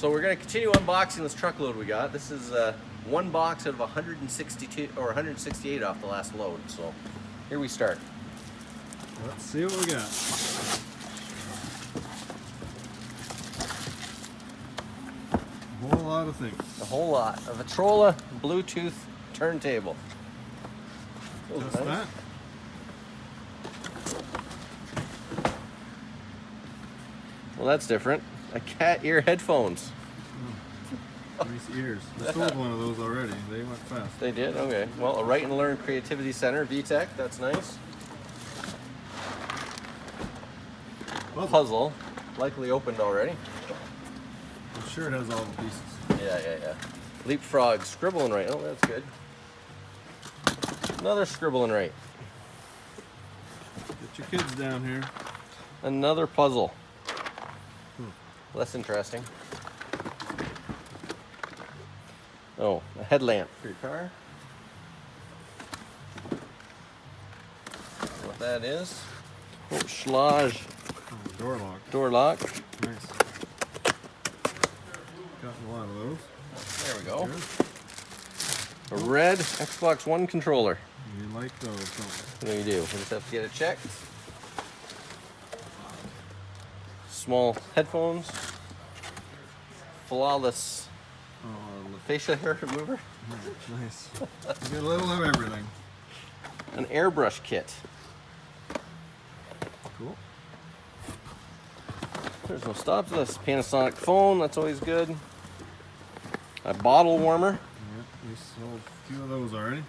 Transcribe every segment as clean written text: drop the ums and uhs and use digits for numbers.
So we're going to continue unboxing this truckload we got. This is one box out of 162 or 168 off the last load. So here we start. Let's see what we got. A whole lot of things. A whole lot. A Victrola Bluetooth turntable. Just that. Well, that's different. A cat ear headphones. Nice ears. I sold one of those already. They went fast. They did? Okay. Well, a Write and Learn Creativity Center, VTech. That's nice. Puzzle. Likely opened already. I'm sure it has all the pieces. Yeah. Leapfrog Scribble and Write. Oh, that's good. Another Scribble and Write. Get your kids down here. Another puzzle. Less interesting. Oh, a headlamp for your car. What that is? Oh, Schlage Oh, door lock. door lock. Nice. Gotten a lot of those. There we go. Good. A red Xbox One controller. You like those, don't What do you do? We just have to get it checked. Small headphones. Flawless you? Oh, facial hair remover. nice. You get a little of everything. An airbrush kit. Cool. There's no stops. This Panasonic phone. That's always good. A bottle warmer. Yeah, we sold a few of those already.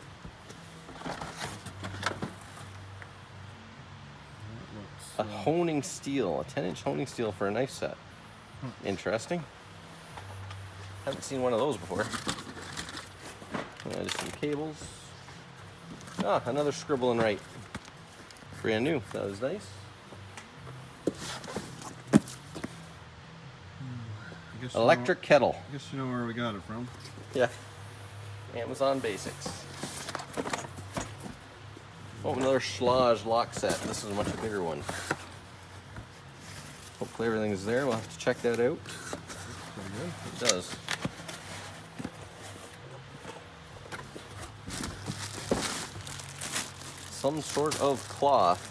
A honing steel. A 10-inch honing steel for a knife set. Interesting. Haven't seen one of those before. Just some cables. Ah, another Scribble and Write. Brand new. That was nice. I guess Electric kettle. I guess you know where we got it from. Yeah. Amazon Basics. Oh, another Schlage lock set. This is a much bigger one. Hopefully everything's there. We'll have to check that out. Pretty good. It does. Some sort of cloth.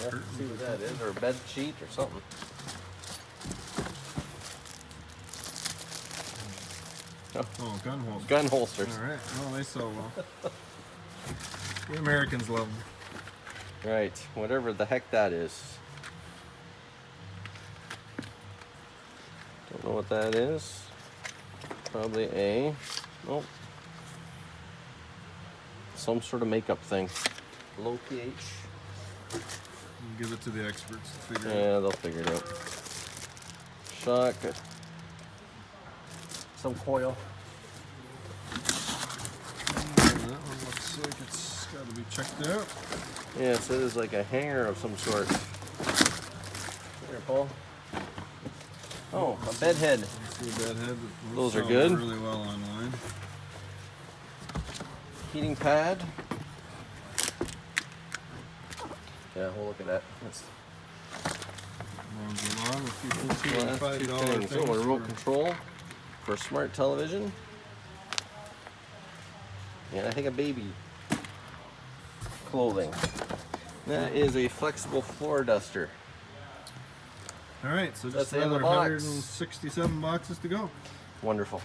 Yeah, see what that is, or a bed sheet or something. Oh, gun holster. Gun holsters. All right. Well, they sell well. The Americans love them. Right, whatever the heck that is. Don't know what that is. Probably a, oh, some sort of makeup thing. Low pH. Give it to the experts to figure it out. Yeah, they'll figure it out. Shock. Some coil. That one looks like it's got to be checked out. Yeah, so it is like a hanger of some sort. Here, Paul. Oh, a bed head. See a bed head. Those are sell good. Really well online. Heating pad. Yeah, we'll look at that. That's Runs along with people last two $5 things. things. Oh, a remote for- control for a smart television. And I think a baby clothing. That is a flexible floor duster. All right, so That's just the end of another the box. 167 boxes to go. Wonderful.